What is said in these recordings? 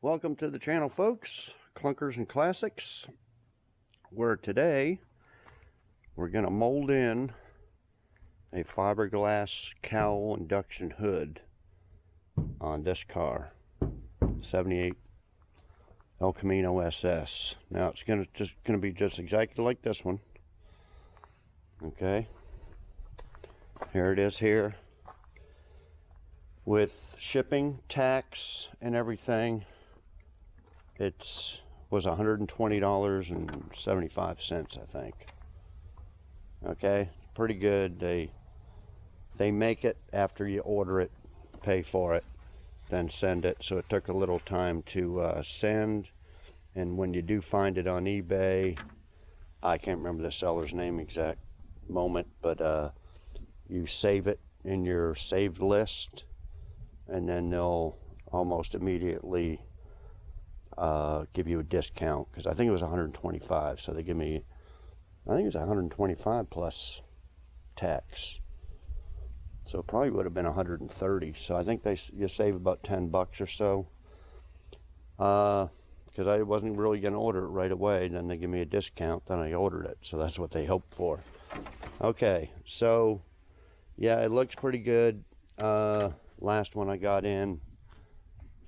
Welcome to the channel, folks. Clunkers and Classics, where today we're going to mold in a fiberglass cowl induction hood on this car, 78 El Camino SS. Now it's going to be just exactly like this one. Okay, here it is here, with shipping, tax, and everything. It was $120.75, I think. Okay, pretty good. They make it after you order it, pay for it, then send it. So it took a little time to send. And when you do find it on eBay, I can't remember the seller's name exact moment, but you save it in your saved list, and then they'll almost immediately give you a discount, because I think it was 125, so they give me, I think it was 125 plus tax, so it probably would have been 130. So I think you save about 10 bucks or so, because I wasn't really going to order it right away. Then they give me a discount, then I ordered it, so that's what they hoped for. Okay, so yeah, it looks pretty good. Last one I got in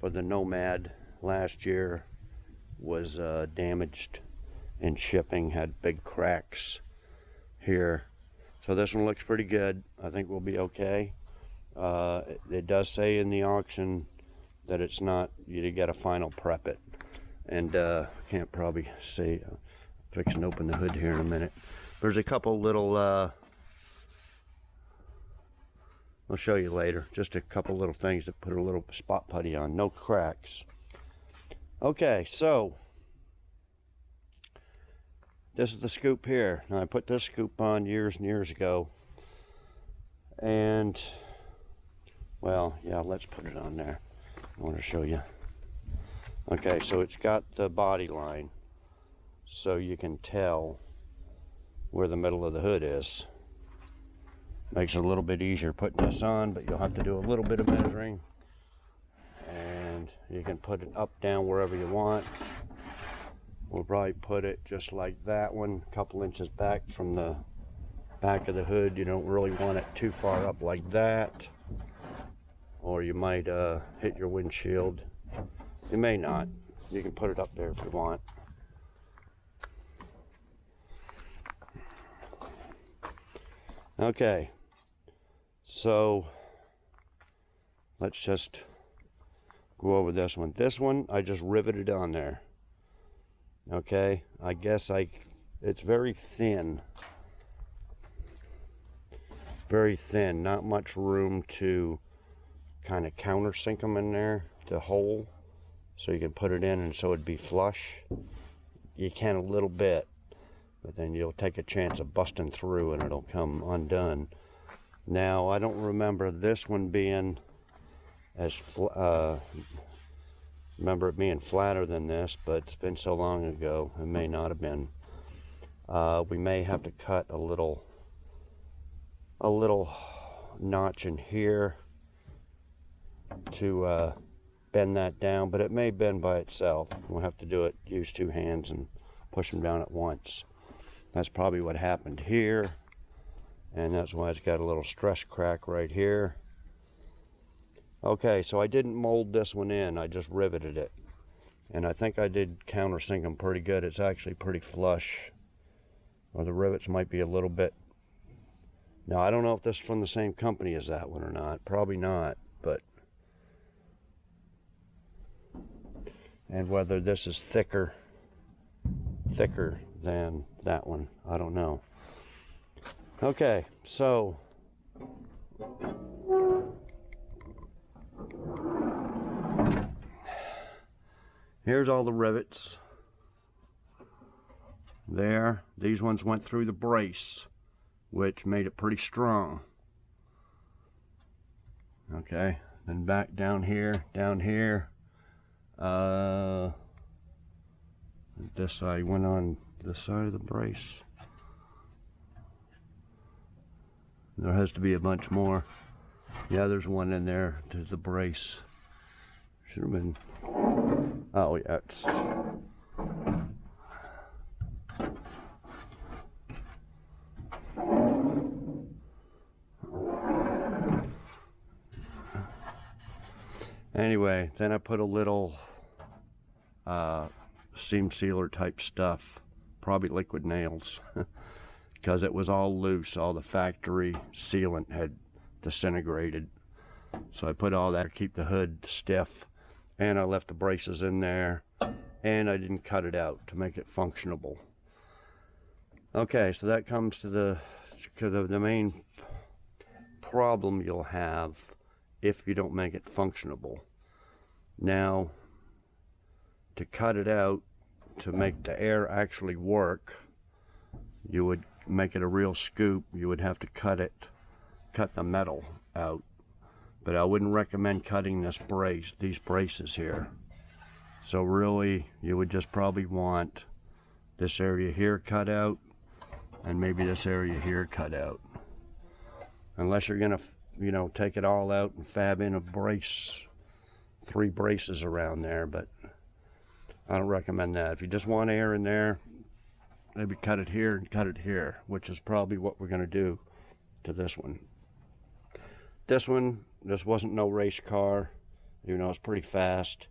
for the Nomad last year was damaged in shipping, had big cracks here. So this one looks pretty good. I think we'll be okay. It does say in the auction that it's not, you got to final prep it, and can't probably see, fixing to open the hood here in a minute. There's a couple little I'll show you later, just a couple little things that put a little spot putty on, no cracks. Okay, so this is the scoop here. Now I put this scoop on years and years ago, and well, yeah, let's put it on there. I want to show you. Okay, so it's got the body line, so you can tell where the middle of the hood is. Makes it a little bit easier putting this on, but you'll have to do a little bit of measuring. And you can put it up, down, wherever you want. We'll probably put it just like that one, a couple inches back from the back of the hood. You don't really want it too far up like that, or you might hit your windshield. You may not. You can put it up there if you want. Okay, so let's just go over this one. This one I just riveted on there. Okay, I guess it's very thin. Very thin, not much room to kind of countersink them in there, the hole, so you can put it in and so it'd be flush. You can a little bit, but then you'll take a chance of busting through and it'll come undone. Now, I don't remember this one being as remember it being flatter than this, but it's been so long ago, it may not have been. We may have to cut a little notch in here to bend that down, but it may bend by itself. We'll have to do it, use two hands and push them down at once. That's probably what happened here, and that's why it's got a little stress crack right here. Okay, so I didn't mold this one in, I just riveted it, and I think I did countersink them pretty good. It's actually pretty flush, or the rivets might be a little bit. Now I don't know if this is from the same company as that one or not, probably not, but, and whether this is thicker than that one, I don't know. Okay, so here's all the rivets there. These ones went through the brace, which made it pretty strong. Okay, then back down here, this side went on this side of the brace. There has to be a bunch more. Yeah, there's one in there to the brace. Should have been Oh yeah, it's anyway, then I put a little seam sealer type stuff, probably liquid nails, because it was all loose. All the factory sealant had disintegrated. So I put all that to keep the hood stiff, and I left the braces in there, and I didn't cut it out to make it functionable. Okay, so that comes to the main problem you'll have if you don't make it functionable. Now, to cut it out, to make the air actually work, you would make it a real scoop. You would have to cut the metal out. But I wouldn't recommend cutting these braces here. So really, you would just probably want this area here cut out, and maybe this area here cut out. Unless you're gonna, you know, take it all out and fab in a brace, 3 braces around there, but I don't recommend that. If you just want air in there, maybe cut it here and cut it here, which is probably what we're gonna do to this one. This one, this wasn't no race car, even though it's pretty fast.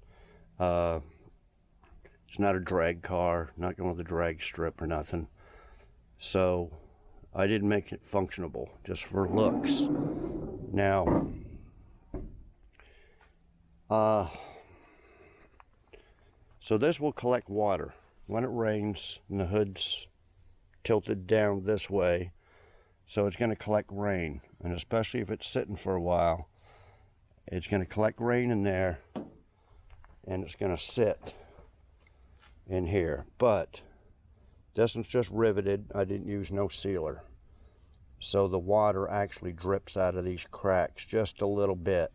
It's not a drag car, not going with a drag strip or nothing. So I didn't make it functionable, just for looks. Now, so this will collect water when it rains and the hood's tilted down this way. So it's going to collect rain, and especially if it's sitting for a while, it's going to collect rain in there, and it's going to sit in here. But this one's just riveted. I didn't use no sealer, so the water actually drips out of these cracks just a little bit.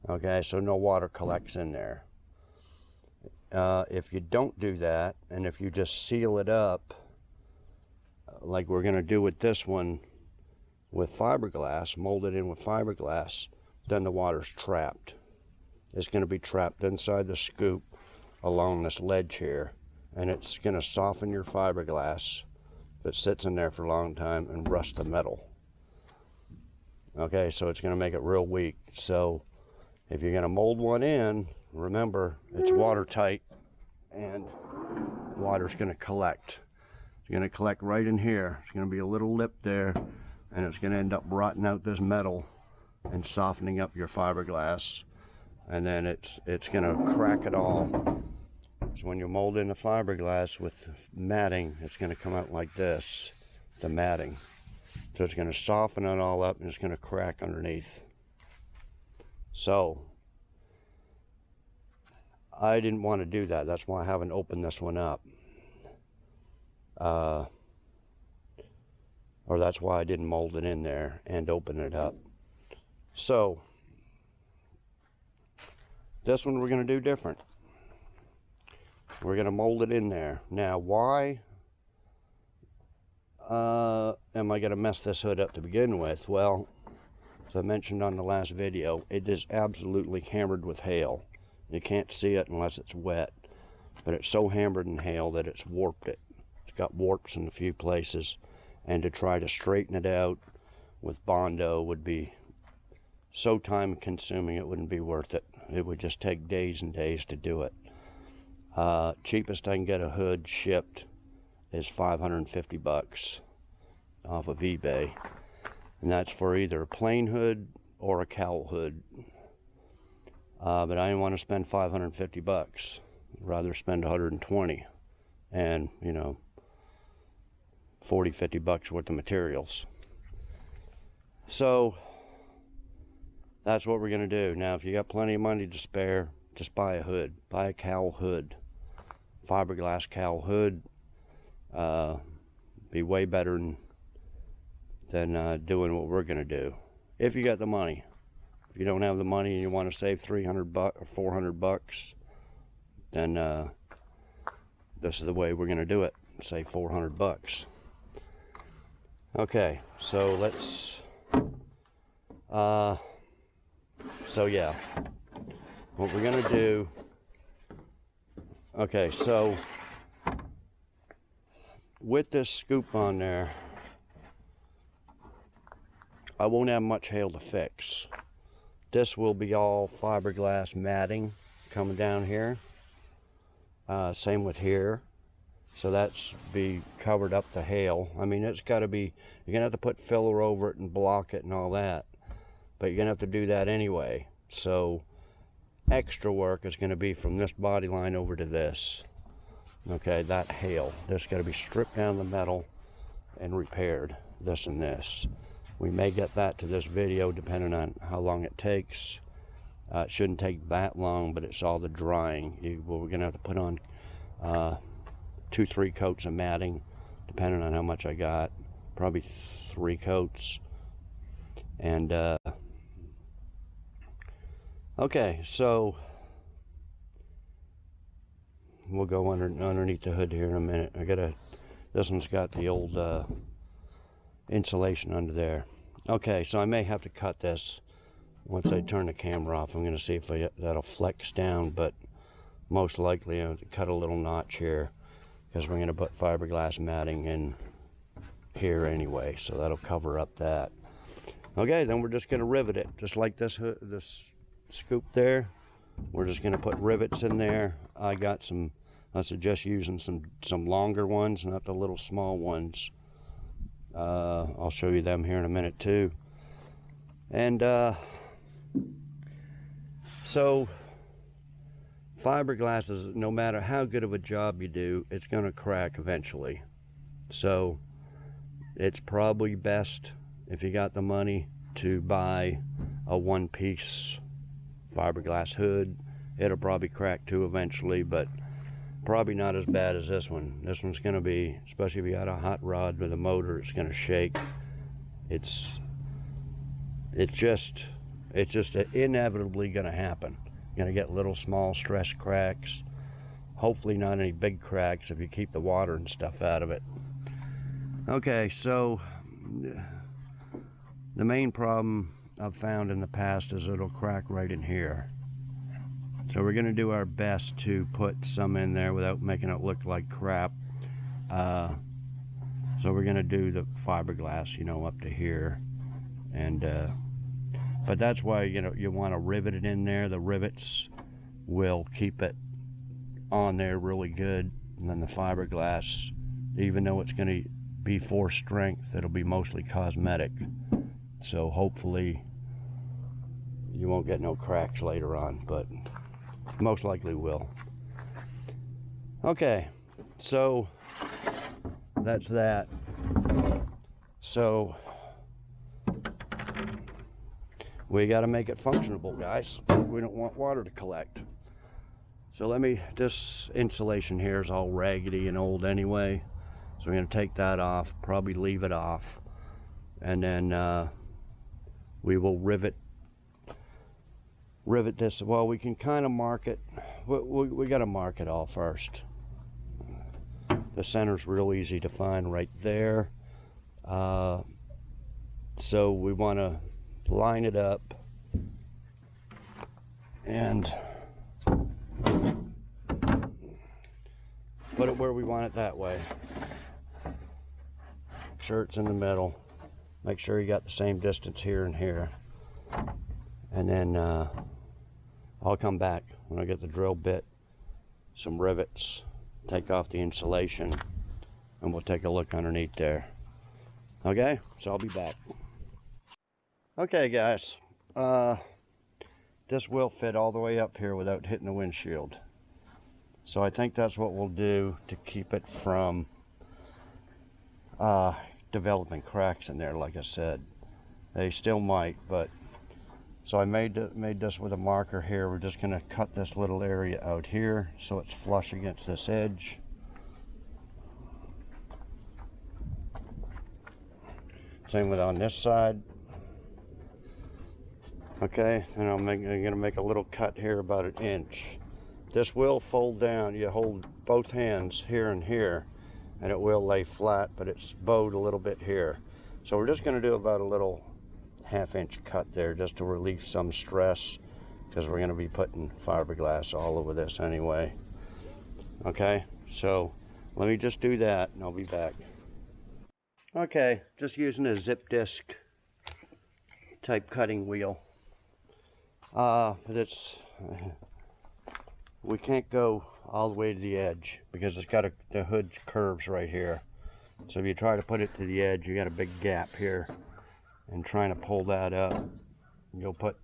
Okay, so no water collects in there. If you don't do that, and if you just seal it up like we're going to do with this one with fiberglass, mold it in with fiberglass, then the water's trapped. It's going to be trapped inside the scoop along this ledge here, and it's going to soften your fiberglass if it sits in there for a long time and rust the metal. Okay, so it's going to make it real weak. So if you're going to mold one in, remember it's watertight, and water's going to collect. It's going to collect right in here. It's going to be a little lip there, and it's going to end up rotting out this metal and softening up your fiberglass, and then it's going to crack it all. So when you mold in the fiberglass with matting, it's going to come out like this, the matting. So it's going to soften it all up, and it's going to crack underneath. So I didn't want to do that. That's why I haven't opened this one up. Or that's why I didn't mold it in there and open it up. So this one we're going to do different. We're going to mold it in there. Now, why am I going to mess this hood up to begin with? Well, as I mentioned on the last video, it is absolutely hammered with hail. You can't see it unless it's wet, but it's so hammered in hail that it's warped it. It's got warps in a few places, and to try to straighten it out with Bondo would be so time consuming it wouldn't be worth it. It would just take days and days to do it. Cheapest I can get a hood shipped is $550 off of eBay, and that's for either a plain hood or a cowl hood. But I didn't want to spend $550. I'd rather spend 120 and, you know, 40-50 bucks worth of materials. So that's what we're going to do. Now, if you got plenty of money to spare, just buy a hood. Buy a cowl hood. Fiberglass cowl hood. Be way better than doing what we're going to do. If you got the money. If you don't have the money and you want to save 300 bucks or 400 bucks, then this is the way we're going to do it. Save 400 bucks. Okay, so let's so yeah, what we're going to do Okay, so with this scoop on there, I won't have much hail to fix. This will be all fiberglass matting coming down here. Same with here. So that's be covered up the hail. I mean, it's got to be, you're going to have to put filler over it and block it and all that. But you're going to have to do that anyway. So extra work is going to be from this body line over to this. Okay, that hail. This got to be stripped down the metal and repaired. This and this. We may get that to this video depending on how long it takes. It shouldn't take that long, but it's all the drying. We're going to have to put on 2-3 coats of matting, depending on how much I got. Probably 3 coats. And okay, so we'll go underneath the hood here in a minute. This one's got the old insulation under there. Okay, so I may have to cut this once I turn the camera off. I'm going to see if that'll flex down, but most likely I'll cut a little notch here because we're going to put fiberglass matting in here anyway, so that'll cover up that. Okay, then we're just going to rivet it, just like this scoop there. We're just going to put rivets in there. I suggest using some longer ones, not the little small ones. I'll show you them here in a minute too. And so fiberglass is, no matter how good of a job you do, it's going to crack eventually. So it's probably best, if you got the money, to buy a one-piece fiberglass hood. It'll probably crack too eventually, but probably not as bad as this one. This one's going to be, especially if you got a hot rod with a motor, it's going to shake. It's just inevitably going to happen. You're going to get little small stress cracks. Hopefully not any big cracks if you keep the water and stuff out of it. Okay, so the main problem I've found in the past is it'll crack right in here. So we're going to do our best to put some in there without making it look like crap. So we're going to do the fiberglass, up to here. And but that's why, you want to rivet it in there. The rivets will keep it on there really good. And then the fiberglass, even though it's going to be force strength, it'll be mostly cosmetic. So hopefully you won't get no cracks later on, but most likely will. Okay, so that's that. So we got to make it functionable, guys. We don't want water to collect. So this insulation here is all raggedy and old anyway. So we're going to take that off, probably leave it off. And then we will rivet this. Well, we can kind of mark it. We got to mark it all first. The center's real easy to find right there. So we want to line it up and put it where we want it that way. Make sure it's in the middle. Make sure you got the same distance here and here. And then I'll come back when I get the drill bit, some rivets, take off the insulation, and we'll take a look underneath there. Okay, so I'll be back. Okay, guys, this will fit all the way up here without hitting the windshield. So I think that's what we'll do to keep it from developing cracks in there. Like I said, they still might, but so I made this with a marker here. We're just going to cut this little area out here so it's flush against this edge. Same with on this side. Okay, and I'm going to make a little cut here about 1 inch. This will fold down. You hold both hands here and here, and it will lay flat, but it's bowed a little bit here. So we're just going to do about a little 1/2 inch cut there just to relieve some stress, because we're going to be putting fiberglass all over this anyway. Okay, so let me just do that and I'll be back. Okay, just using a zip disc type cutting wheel. But we can't go all the way to the edge because it's got the hood curves right here. So if you try to put it to the edge, you got a big gap here, and trying to pull that up, you'll put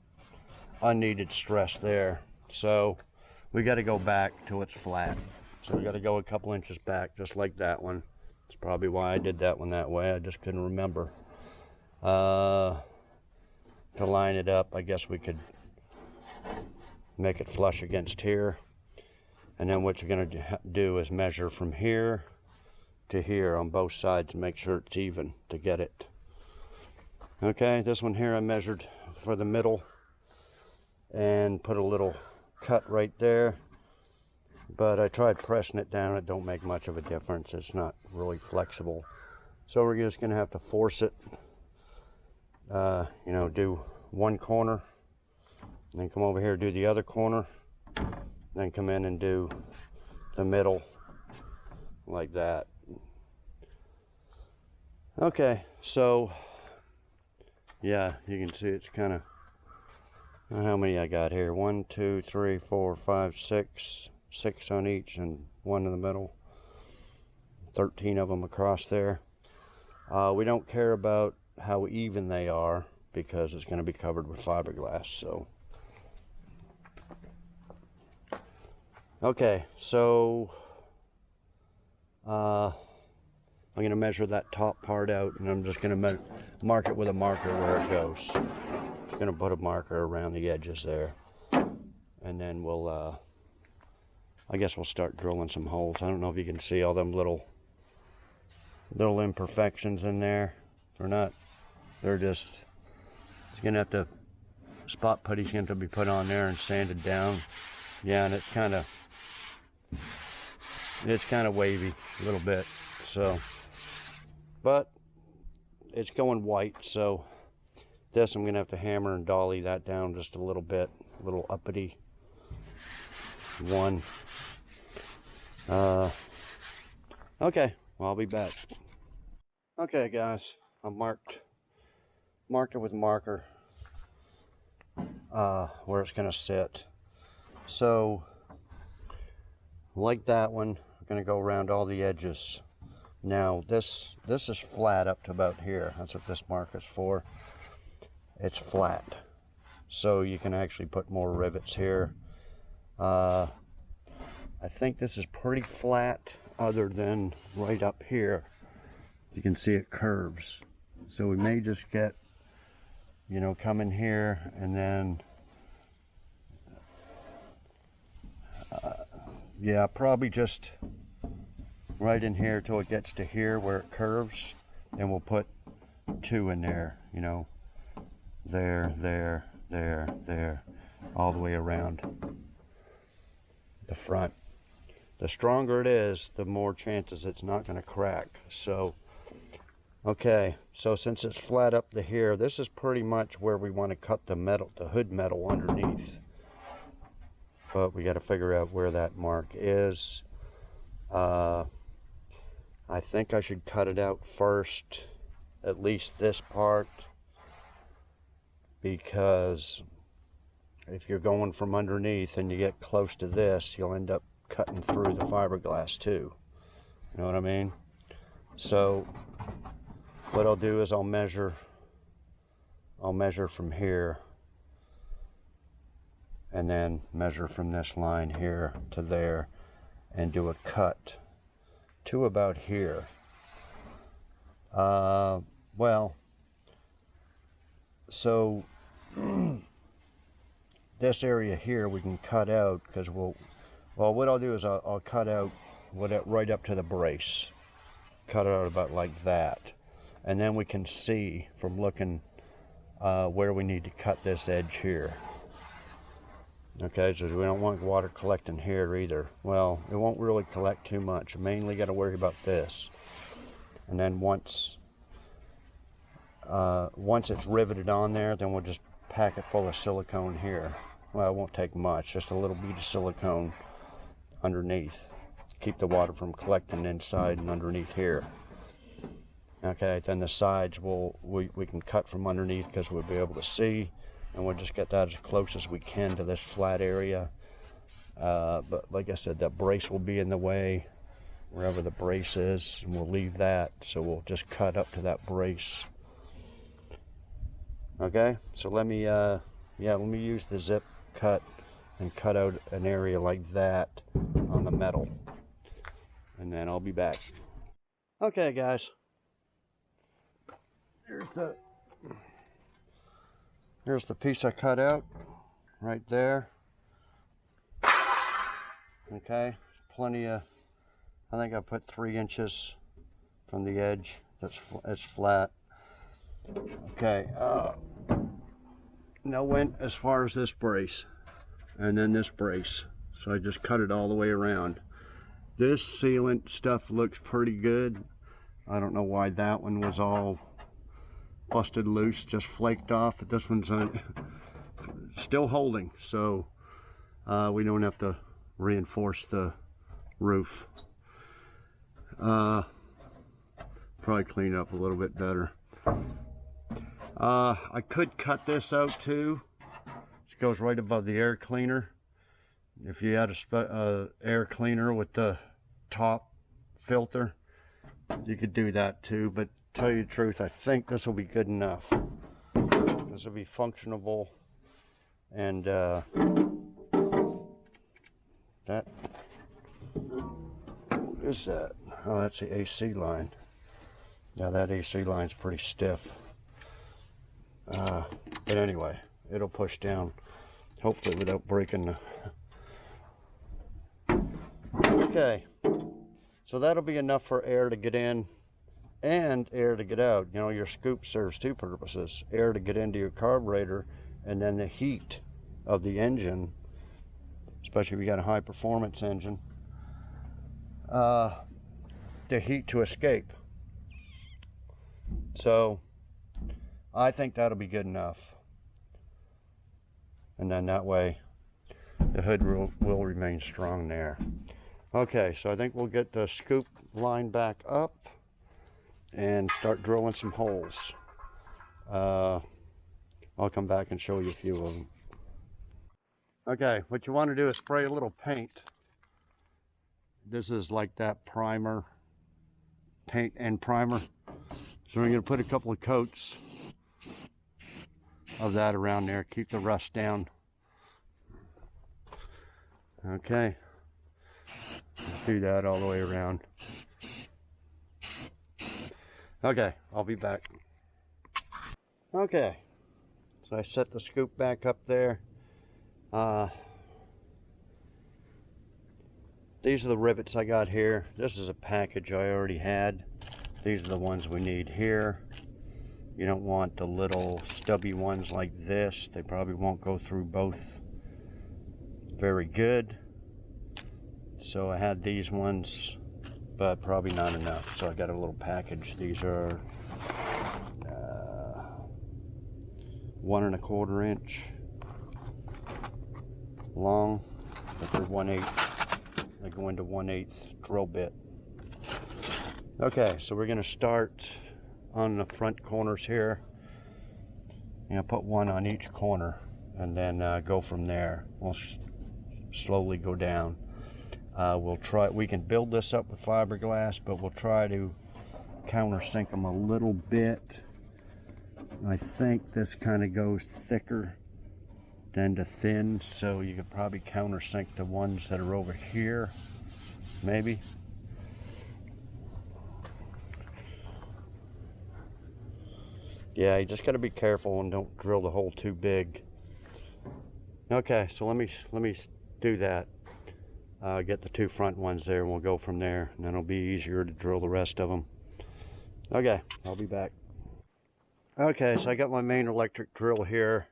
unneeded stress there. So we got to go back till it's flat. So we got to go a couple inches back, just like that one. That's probably why I did that one that way. I just couldn't remember. To line it up, I guess we could make it flush against here. And then what you're going to do is measure from here to here on both sides and make sure it's even to get it. Okay, this one here I measured for the middle and put a little cut right there. But I tried pressing it down. It don't make much of a difference. It's not really flexible. So we're just going to have to force it. You know, do one corner, and then come over here, do the other corner, then come in and do the middle like that. Okay, so yeah, you can see it's kind of, how many I got here? 1, 2, 3, 4, 5, 6 on each and one in the middle. 13 of them across there. We don't care about how even they are because it's going to be covered with fiberglass. So okay, so I'm going to measure that top part out, and I'm just going to mark it with a marker where it goes. Just going to put a marker around the edges there, and then we'll I guess we'll start drilling some holes. I don't know if you can see all them little imperfections in there or not. They're just, it's gonna have to, spot putty's gonna have to be put on there and sanded down. Yeah, and it's kind of wavy a little bit. So, but it's going white. So this I'm gonna have to hammer and dolly that down just a little bit, a little uppity one. Okay, well, I'll be back. Okay, guys, I marked it with marker where it's gonna sit. So like that one, I'm gonna go around all the edges. Now this is flat up to about here. That's what this marker's for. It's flat, so you can actually put more rivets here. I think this is pretty flat other than right up here. You can see it curves. So we may just get, you know, come in here and then, yeah, probably just right in here till it gets to here where it curves. And we'll put 2 in there, you know, there, there, there, there, all the way around the front. The stronger it is, the more chances it's not going to crack. So, okay, so since it's flat up to here, this is pretty much where we want to cut the metal, the hood metal underneath. But we got to figure out where that mark is. I think I should cut it out first, at least this part, because if you're going from underneath and you get close to this, you'll end up cutting through the fiberglass too. You know what I mean? So what I'll do is I'll measure from here and then measure from this line here to there and do a cut to about here. Well, so this area here we can cut out because well, what I'll do is I'll cut out right up to the brace. Cut it out about like that. And then we can see from looking where we need to cut this edge here. Okay, so we don't want water collecting here either. Well, it won't really collect too much. Mainly got to worry about this. And then once it's riveted on there, then we'll just pack it full of silicone here. Well, it won't take much, just a little bit of silicone underneath. keep the water from collecting inside and underneath here. Okay, then the sides we can cut from underneath because we'll be able to see, and we'll just get that as close as we can to this flat area. But like I said, that brace will be in the way, wherever the brace is, and we'll leave that, so we'll just cut up to that brace. Okay, so let me use the zip cut and cut out an area like that on the metal, and then I'll be back. Okay guys, here's the piece I cut out right there. Okay, plenty of, I think I put 3 inches from the edge. That's flat. Okay, now went as far as this brace and then this brace, so I just cut it all the way around. This sealant stuff looks pretty good. I don't know why that one was all busted loose, just flaked off, but this one's still holding, so we don't have to reinforce the roof. Probably clean up a little bit better. I could cut this out too. This goes right above the air cleaner. If you had a air cleaner with the top filter, you could do that too, but to tell you the truth, I think this will be good enough. This will be functionable, and that, what is that? Oh, that's the AC line. Yeah, that AC line's pretty stiff. But anyway, it'll push down, hopefully without breaking the... Okay, so that'll be enough for air to get in and air to get out. You know, your scoop serves 2 purposes: air to get into your carburetor, and then the heat of the engine, especially if you got a high performance engine, the heat to escape. So I think that'll be good enough, and then that way the hood will remain strong there. Okay, so I think we'll get the scoop line back up and start drilling some holes. I'll come back and show you a few of them. Okay, what you want to do is spray a little paint. This is like that primer, paint and primer. So we're going to put a couple of coats of that around there, keep the rust down. Okay, let's do that all the way around. Okay, I'll be back. Okay, so I set the scoop back up there. These are the rivets I got here. This is a package I already had. These are the ones we need here. You don't want the little stubby ones like this. They probably won't go through both very good. So I had these ones, but probably not enough. So I got a little package. These are 1 1/4 inch long, but they're 1/8. They go into 1/8 drill bit. Okay, so we're going to start on the front corners here. You know, put 1 on each corner, and then go from there. We'll slowly go down. We'll try. We can build this up with fiberglass, but we'll try to countersink them a little bit. I think this kind of goes thicker than to thin, so you could probably countersink the ones that are over here, maybe. Yeah, you just got to be careful and don't drill the hole too big. Okay, so let me do that. Get the 2 front ones there, and we'll go from there, and then it'll be easier to drill the rest of them. Okay, I'll be back. Okay, so I got my main electric drill here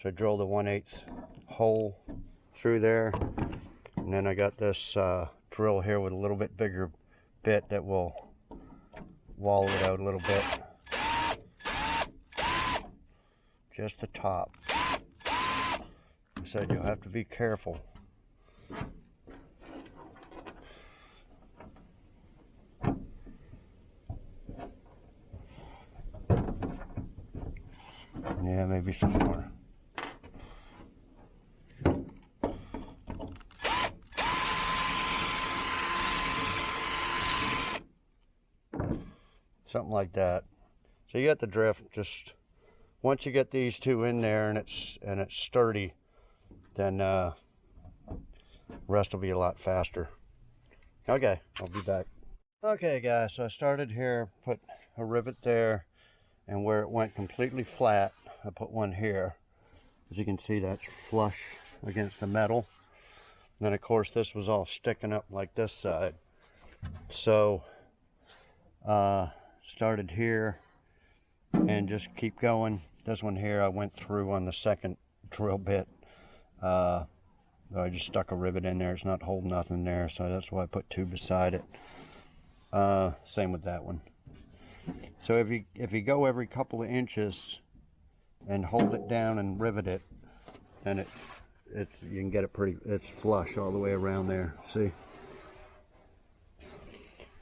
to drill the 1/8 hole through there, and then I got this drill here with a little bit bigger bit that will wall it out a little bit. Just the top. I said you'll have to be careful. maybe some more. Something like that. So you get the drift. Just once you get these two in there and it's sturdy, then the rest will be a lot faster. Okay, I'll be back. Okay guys, so I started here, put a rivet there, and where it went completely flat, I put one here. As you can see, that's flush against the metal. And then of course this was all sticking up like this side. So started here and just keep going. This one here I went through on the second drill bit. I just stuck a rivet in there. It's not holding nothing there, so that's why I put two beside it. Same with that one. So if you go every couple of inches and hold it down and rivet it, then you can get it it's flush all the way around there. See?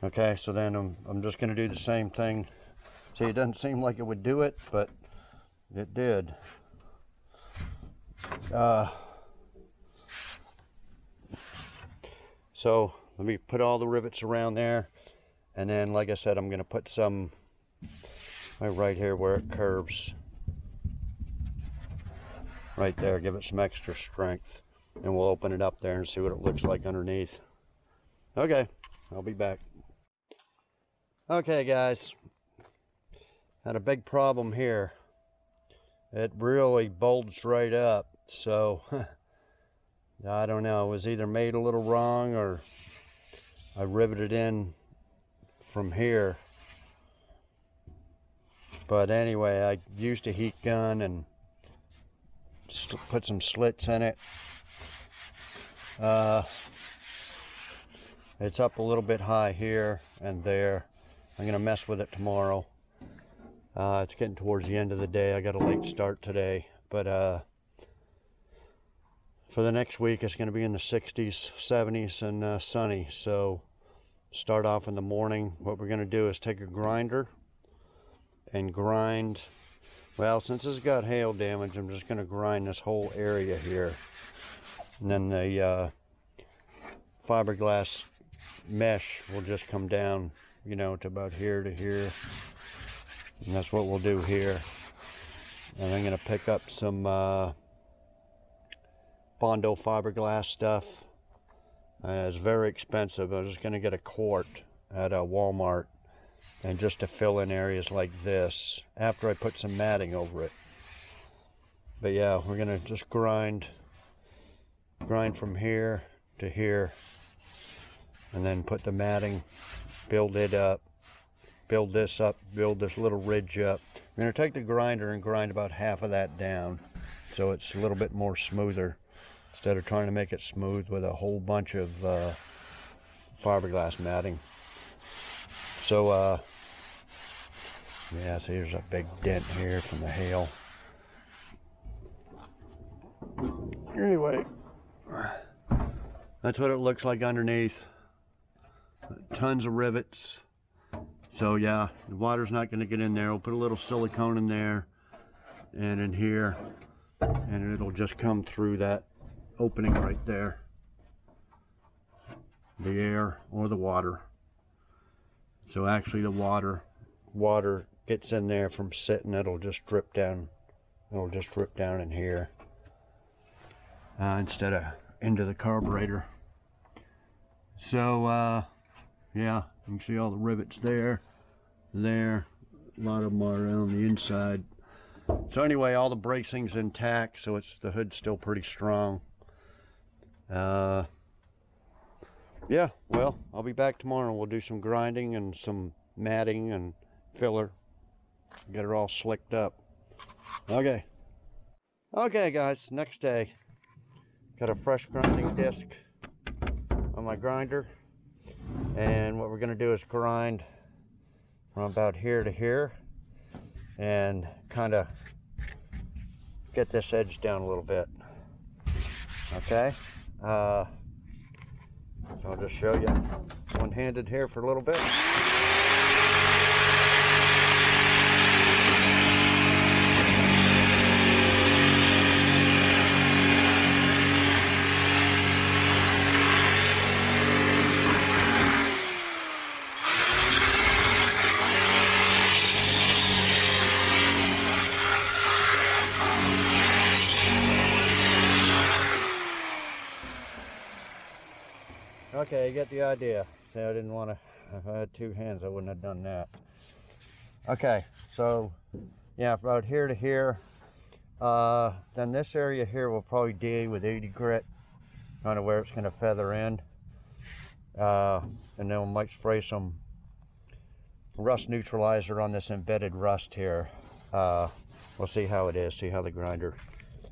Okay, so then I'm just going to do the same thing. See, it doesn't seem like it would do it, but it did. So let me put all the rivets around there, and then like I said, I'm going to put some right here where it curves. Right there, give it some extra strength, and we'll open it up there and see what it looks like underneath. Okay, I'll be back. Okay guys, had a big problem here. It really bulged right up, so I don't know, it was either made a little wrong or I riveted in from here. But anyway, I used a heat gun and put some slits in it. It's up a little bit high here and there. I'm gonna mess with it tomorrow. It's getting towards the end of the day. I got a late start today, but for the next week it's going to be in the 60s, 70s, and sunny. So start off in the morning. What we're going to do is take a grinder and grind. Well, since it's got hail damage, I'm just going to grind this whole area here, and then the fiberglass mesh will just come down, you know, to about here to here. And that's what we'll do here. And I'm going to pick up some Bondo fiberglass stuff. It's very expensive. I'm just going to get a quart at Walmart, and just to fill in areas like this after I put some matting over it. But yeah, we're going to just grind from here to here, and then put the matting, build it up, build this up, build this little ridge up. I'm going to take the grinder and grind about half of that down so it's a little bit more smoother, instead of trying to make it smooth with a whole bunch of fiberglass matting. So yeah, so here's a big dent here from the hail. Anyway, that's what it looks like underneath. Tons of rivets. So yeah, the water's not going to get in there. We'll put a little silicone in there and in here, and it'll just come through that opening right there. The air or the water. So actually the water gets in there from sitting. It'll just drip down. It'll just drip down in here instead of into the carburetor. So yeah, you can see all the rivets there, a lot of them are on the inside. So anyway, all the bracing's intact, so the hood's still pretty strong. Yeah, well, I'll be back tomorrow. We'll do some grinding and some matting and filler, get her all slicked up. Okay guys, next day, got a fresh grinding disc on my grinder. And what we're going to do is grind from about here to here and kind of get this edge down a little bit. Okay, so I'll just show you one-handed here for a little bit. Okay, you get the idea. See, I didn't want to, if I had two hands, I wouldn't have done that. Okay, so yeah, about here to here. Then this area here will probably dig with 80 grit, kind of where it's going to feather in. And then we might spray some rust neutralizer on this embedded rust here. We'll see how it is, see how the grinder.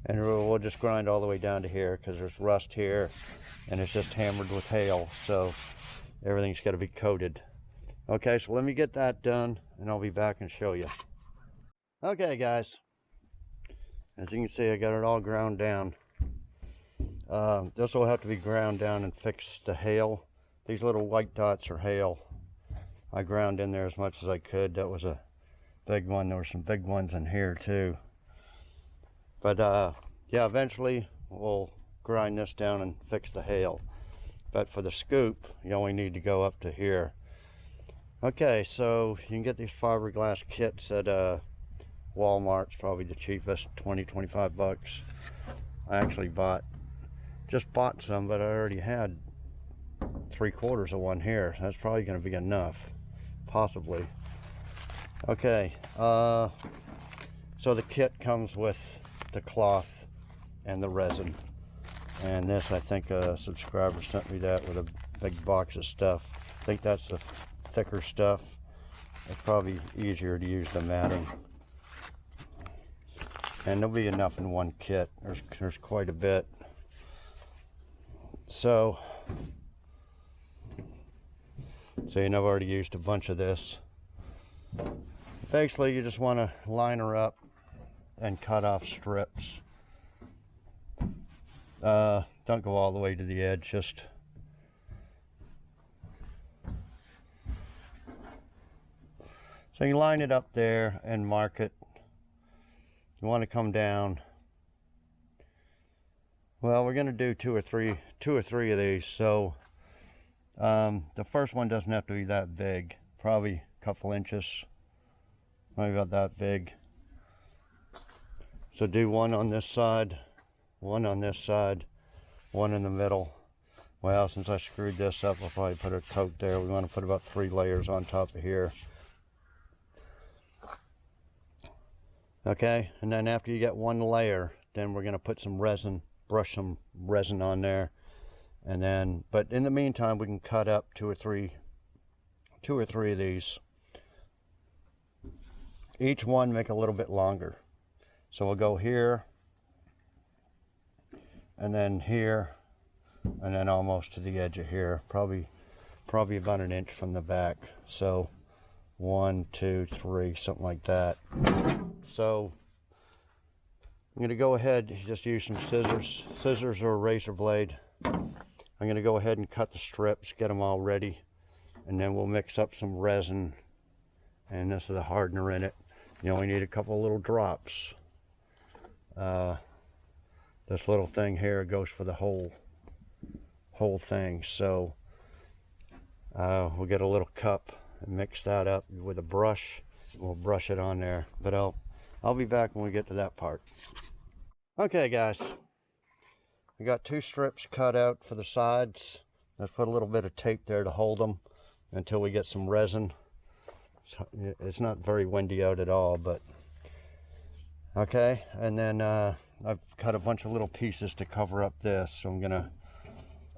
And we'll just grind all the way down to here because there's rust here and it's just hammered with hail. So everything's got to be coated. Okay, so let me get that done and I'll be back and show you. Okay guys, as you can see, I got it all ground down. This will have to be ground down and fix the hail. These little white dots are hail. I ground in there as much as I could. That was a big one. There were some big ones in here too. But yeah, eventually we'll grind this down and fix the hail. But for the scoop, you only need to go up to here. Okay, so you can get these fiberglass kits at Walmart's probably the cheapest, 20-25 bucks. I actually just bought some, but I already had 3/4 of one here. That's probably going to be enough, possibly. Okay, so the kit comes with the cloth and the resin, and this, I think a subscriber sent me that with a big box of stuff. I think that's the thicker stuff. It's probably easier to use the matting, and there'll be enough in one kit. There's quite a bit. So you know, I've already used a bunch of this. Basically, you just want to line her up and cut off strips. Don't go all the way to the edge, just so you line it up there and mark it. You want to come down. Well, we're going to do two or three of these. So the first one doesn't have to be that big, probably a couple inches, maybe about that big. So do one on this side, one on this side, one in the middle. Well, since I screwed this up, I'll probably put a coat there. We want to put about 3 layers on top of here. Okay, and then after you get one layer, then we're going to put some resin, brush some resin on there. And then, but in the meantime, we can cut up two or three of these. Each one make a little bit longer. So we'll go here, and then here, and then almost to the edge of here. Probably about an inch from the back. So 1, 2, 3, something like that. So I'm going to go ahead and just use some scissors or a razor blade. I'm going to go ahead and cut the strips, get them all ready, and then we'll mix up some resin, and this is a hardener in it. You only need a couple little drops. This little thing here goes for the whole thing. So we'll get a little cup and mix that up with a brush. We'll brush it on there, but I'll be back when we get to that part. Okay guys, we got 2 strips cut out for the sides. Let's put a little bit of tape there to hold them until we get some resin. It's not very windy out at all, but okay. And then I've cut a bunch of little pieces to cover up this, so I'm gonna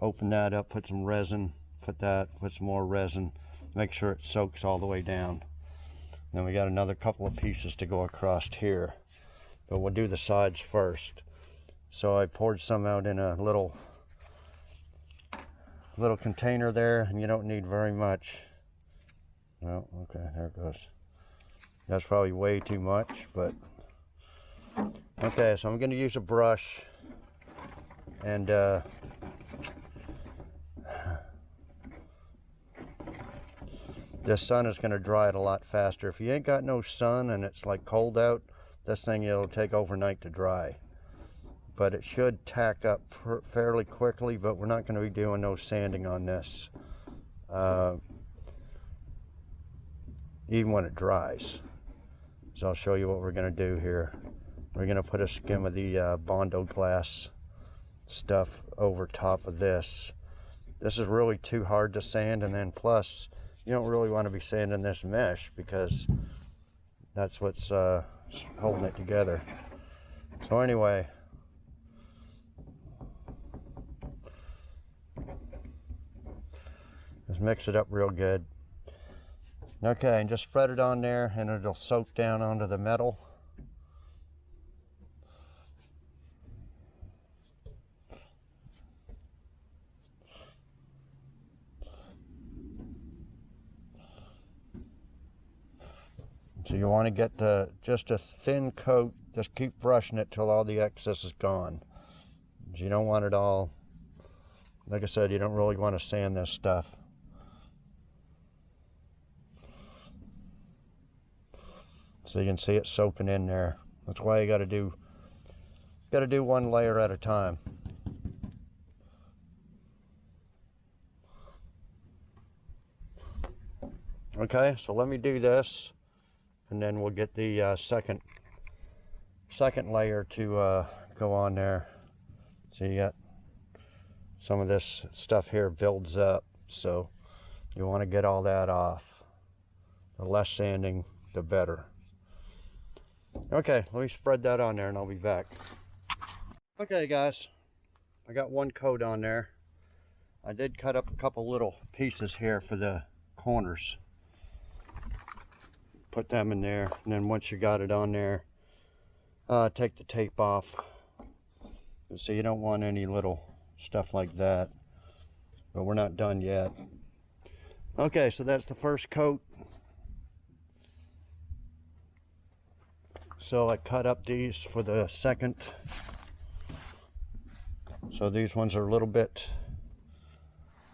open that up, put some resin, put some more resin, make sure it soaks all the way down. Then we got another couple of pieces to go across here, but we'll do the sides first. So I poured some out in a little container there, and you don't need very much. Well, okay, there it goes. That's probably way too much, but okay. So I'm going to use a brush, and this sun is going to dry it a lot faster. If you ain't got no sun and it's like cold out, this thing, it'll take overnight to dry. But it should tack up fairly quickly, but we're not going to be doing no sanding on this, even when it dries. So I'll show you what we're going to do here. We're going to put a skim of the Bondo glass stuff over top of this, this is really too hard to sand, and then plus you don't really want to be sanding this mesh because that's what's holding it together. So anyway, just mix it up real good. Okay, and just spread it on there and it'll soak down onto the metal. So you want to get just a thin coat, just keep brushing it till all the excess is gone. You don't want it all, like I said, you don't really want to sand this stuff. So you can see it soaking in there. That's why you got to do one layer at a time. Okay, so let me do this, and then we'll get the second layer to go on there. So you got some of this stuff here builds up, so you want to get all that off. The less sanding, the better. Okay, let me spread that on there and I'll be back. Okay guys, I got one coat on there. I did cut up a couple little pieces here for the corners. Put them in there, and then once you got it on there, take the tape off. So you don't want any little stuff like that, but we're not done yet. Okay, so that's the first coat. So I cut up these for the second. So these ones are a little bit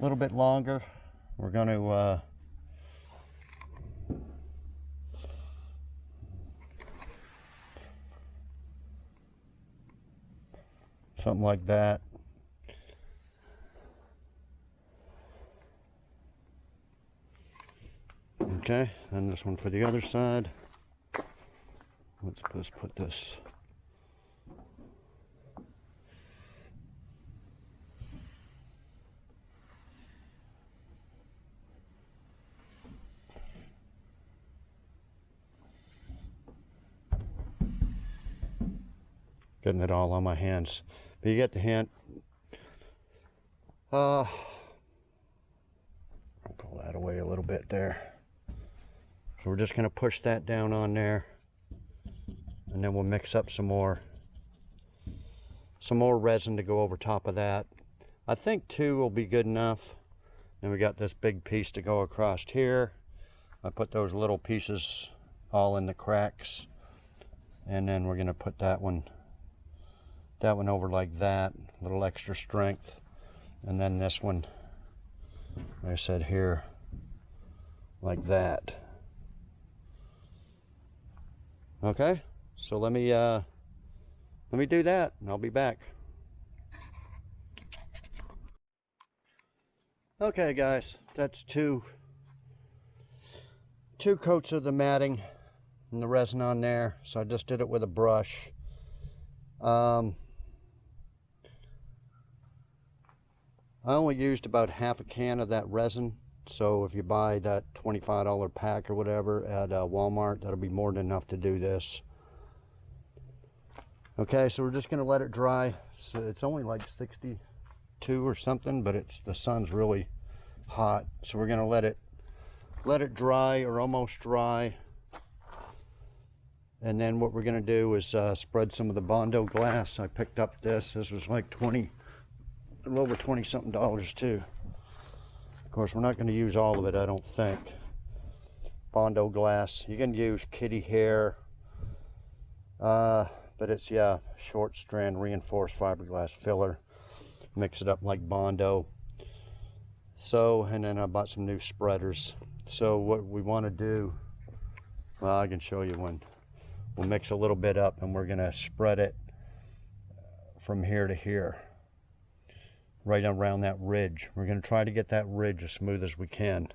longer. We're going to something like that. Okay, and this one for the other side. Let's just put this. Getting it all on my hands, but you get the hint. I'll pull that away a little bit there. So we're just going to push that down on there, and then we'll mix up some more resin to go over top of that. I think 2 will be good enough. And we got this big piece to go across here. I put those little pieces all in the cracks, and then we're going to put that one over like that, a little extra strength, and then this one, like I said, here like that. Okay, so let me do that and I'll be back. Okay guys, that's two coats of the matting and the resin on there. So I just did it with a brush. I only used about half a can of that resin. So if you buy that $25 pack or whatever at Walmart, that'll be more than enough to do this. Okay, so we're just going to let it dry. So it's only like 62 or something, but the sun's really hot. So we're going to let it dry or almost dry. And then what we're going to do is spread some of the Bondo glass. I picked up this was like a little over 20 something dollars too. Of course, we're not going to use all of it, I don't think. Bondo glass. You can use kitty hair, but it's, yeah, short strand reinforced fiberglass filler. Mix it up like Bondo. So, and then I bought some new spreaders. So what we want to do, well, I can show you when. We'll mix a little bit up and we're going to spread it from here to here, right around that ridge. We're going to try to get that ridge as smooth as we can.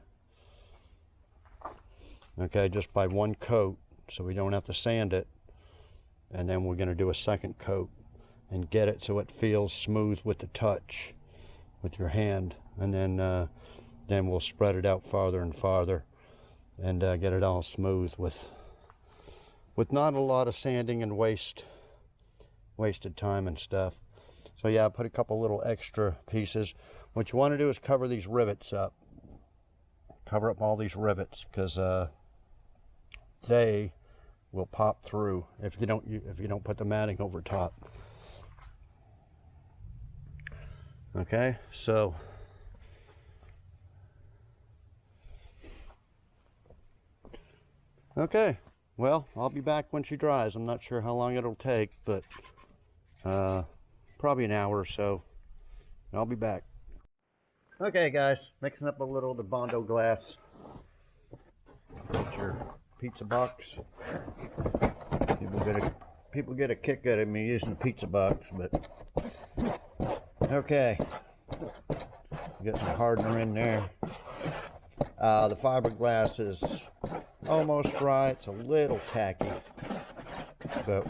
Okay, just by one coat, so we don't have to sand it. And then we're going to do a second coat and get it so it feels smooth with the touch with your hand. and then we'll spread it out farther and farther, and get it all smooth with not a lot of sanding and wasted time and stuff. So yeah, I put a couple little extra pieces. What you want to do is cover these rivets up. Cover up all these rivets, because they will pop through if you don't put the matting over top. Okay, so okay, well, I'll be back when she dries. I'm not sure how long it'll take, but probably an hour or so. I'll be back. Okay guys, mixing up a little of the Bondo glass. Got your pizza box. People get a kick out of me using the pizza box, but okay. Get some hardener in there. The fiberglass is almost dry. It's a little tacky, but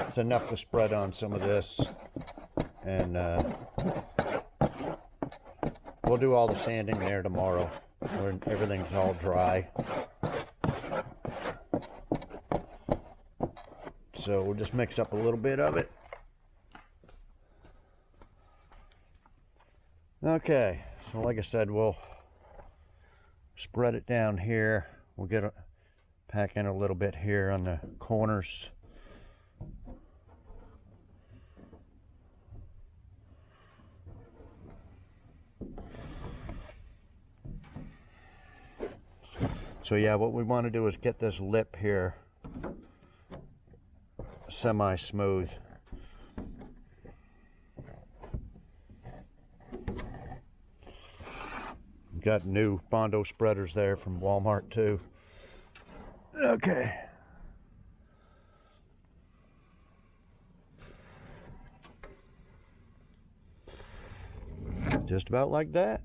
it's enough to spread on some of this, and we'll do all the sanding there tomorrow when everything's all dry. So we'll just mix up a little bit of it. Okay, so like I said, we'll spread it down here. We'll pack in a little bit here on the corners. So yeah, what we want to do is get this lip here semi-smooth. Got new Bondo spreaders there from Walmart too. Okay. Just about like that.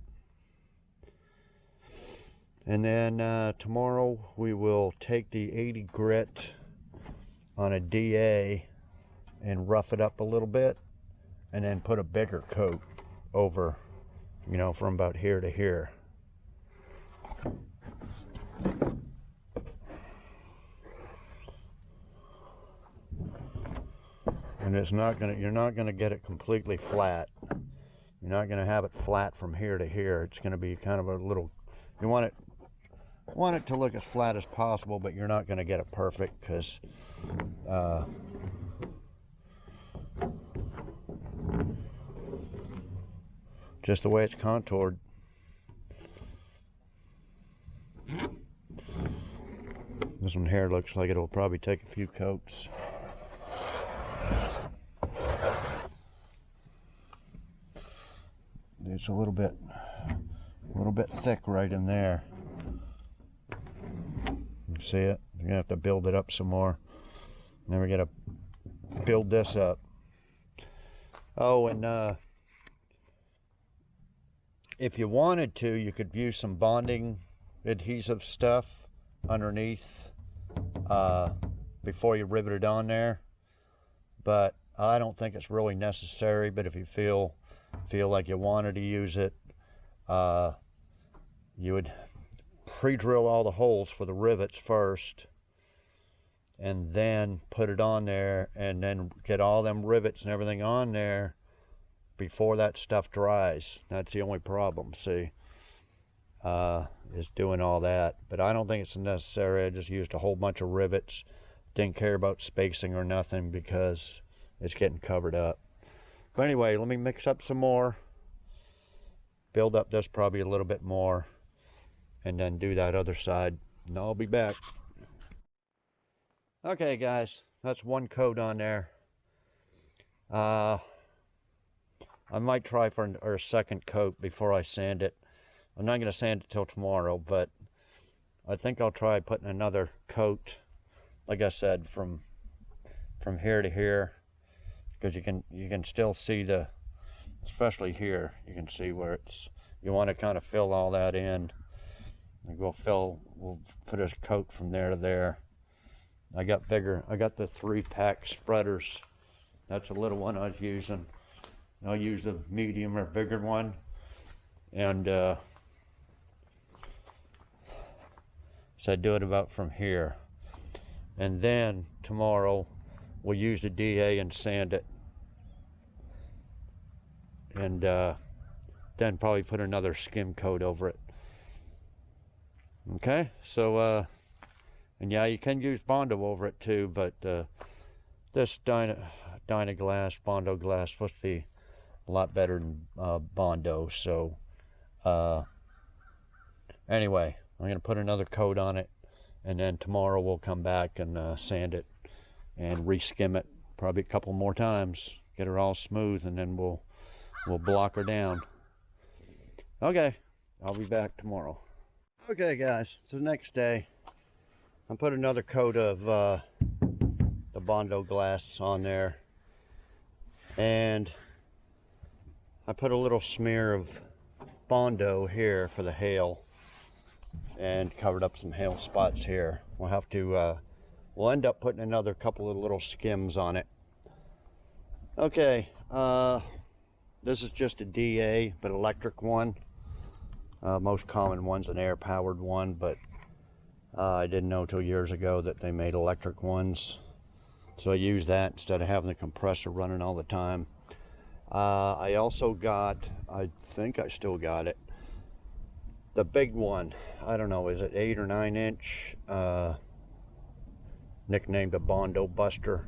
And then tomorrow we will take the 80 grit on a DA and rough it up a little bit, and then put a bigger coat over, you know, from about here to here. And it's not gonna, you're not gonna get it completely flat. You're not gonna have it flat from here to here. It's gonna be kind of a little, you want it to look as flat as possible, but you're not gonna get it perfect, because just the way it's contoured. This one here looks like it'll probably take a few coats. It's a little bit thick right in there. You see it? You're gonna have to build it up some more. Then we gotta build this up. Oh, and if you wanted to, you could use some bonding adhesive stuff underneath before you rivet it on there, but I don't think it's really necessary. But if you feel like you wanted to use it, you would pre-drill all the holes for the rivets first, and then put it on there, and then get all them rivets and everything on there before that stuff dries. That's the only problem, see, is doing all that. But I don't think it's necessary. I just used a whole bunch of rivets. Didn't care about spacing or nothing, because it's getting covered up. But anyway, let me mix up some more, build up this probably a little bit more, and then do that other side, and I'll be back. Okay guys, that's one coat on there. I might try for a second coat before I sand it. I'm not going to sand it till tomorrow, but I think I'll try putting another coat, like I said, from here to here, because you can still see especially here, you can see where you want to kind of fill all that in. And we'll put a coat from there to there. I got the 3-pack spreaders. That's a little one I was using. I'll use a medium or bigger one, And so I do it about from here, and then tomorrow we'll use the DA and sand it, and then probably put another skim coat over it. Okay, so and yeah, you can use Bondo over it too, but this Dynaglass, Bondo glass, supposed to be a lot better than Bondo. So anyway, I'm going to put another coat on it, and then tomorrow we'll come back and sand it and re-skim it probably a couple more times, get her all smooth, and then we'll block her down. Okay, I'll be back tomorrow. Okay guys, it's the next day. I put another coat of the Bondo glass on there, and I put a little smear of Bondo here for the hail, and covered up some hail spots here. We'll have to we'll end up putting another couple of little skims on it. Okay, this is just a DA, but electric one. Most common one's an air powered one, but I didn't know till years ago that they made electric ones, so I use that instead of having the compressor running all the time. I also got, I think I still got it, the big one. I don't know, is it 8 or 9 inch? Nicknamed a Bondo Buster,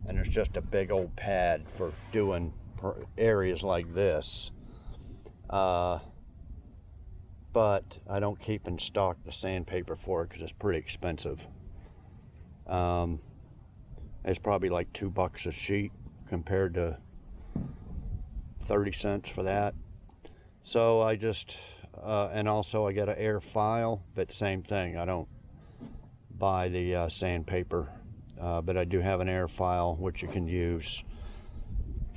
and it's just a big old pad for doing areas like this. But I don't keep in stock the sandpaper for it because it's pretty expensive. It's probably like $2 a sheet compared to 30 cents for that. So I just and also I got an air file, but same thing, I don't buy the sandpaper, but I do have an air file which you can use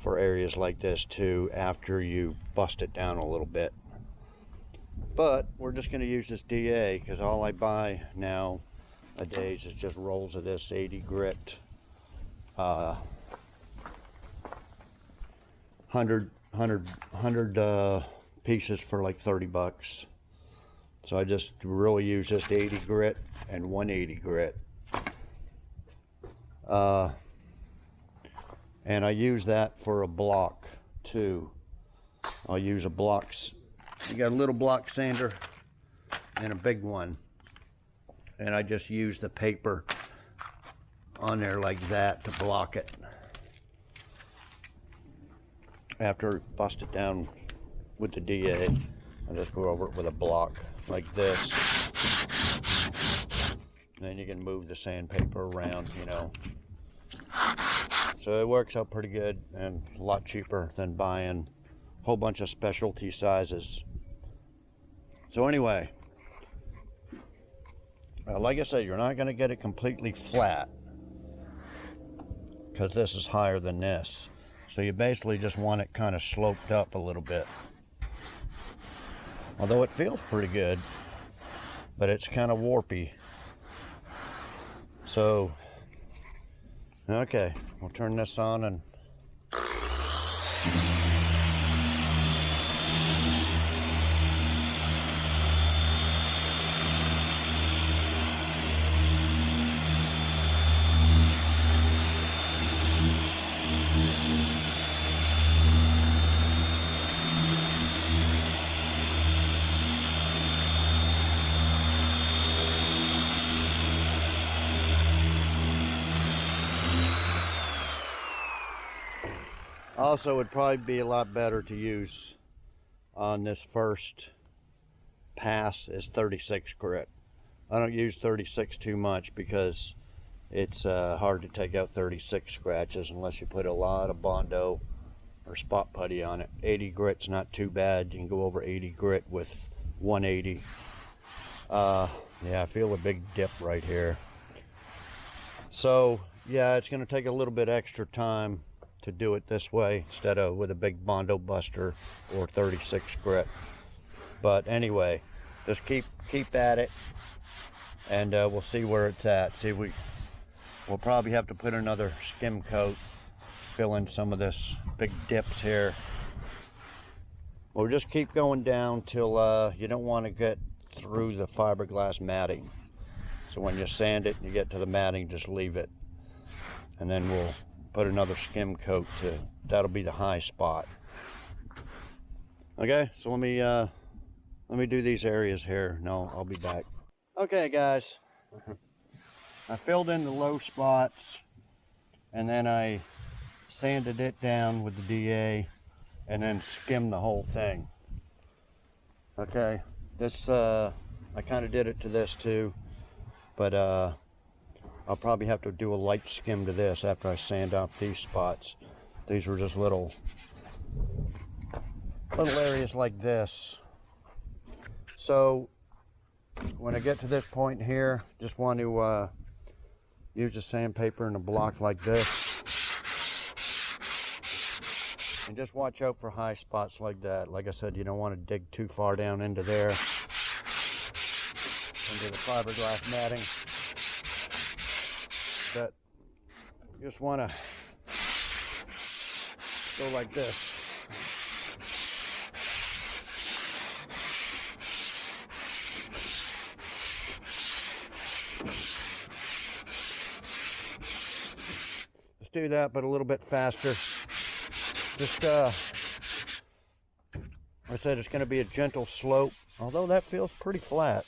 for areas like this too after you bust it down a little bit. But we're just going to use this DA because all I buy nowadays is just rolls of this 80 grit, 100 pieces for like 30 bucks. So I just really use just 80 grit and 180 grit. And I use that for a block too. I'll use a block. You got a little block sander and a big one, and I just use the paper on there like that to block it. After I bust it down with the DA, I just go over it with a block like this. Then you can move the sandpaper around, you know. So it works out pretty good and a lot cheaper than buying a whole bunch of specialty sizes. So anyway, like I said, you're not going to get it completely flat because this is higher than this. So you basically just want it kind of sloped up a little bit. Although it feels pretty good, but it's kind of warpy. So, okay, we'll turn this on and also, it'd probably be a lot better to use on this first pass is 36 grit. I don't use 36 too much because it's hard to take out 36 scratches unless you put a lot of Bondo or spot putty on it. 80 grit's not too bad. You can go over 80 grit with 180. Yeah, I feel a big dip right here. So yeah, it's going to take a little bit extra time to do it this way instead of with a big Bondo Buster or 36 grit. But anyway, just keep at it, and we'll see where it's at. See, we'll probably have to put another skim coat, fill in some of this big dips here. Well, just keep going down till you don't want to get through the fiberglass matting. So when you sand it and you get to the matting, just leave it. And then we'll put another skim coat that'll be the high spot. Okay, so let me do these areas here. No, I'll be back. Okay guys, I filled in the low spots and then I sanded it down with the DA and then skimmed the whole thing. Okay, this I kind of did it to this too, but I'll probably have to do a light skim to this after I sand off these spots. These were just little areas like this. So when I get to this point here, just want to use the sandpaper and a block like this, and just watch out for high spots like that. Like I said, you don't want to dig too far down into there, into the fiberglass matting. But you just want to go like this. Do that, but a little bit faster. Just I said it's going to be a gentle slope, although that feels pretty flat.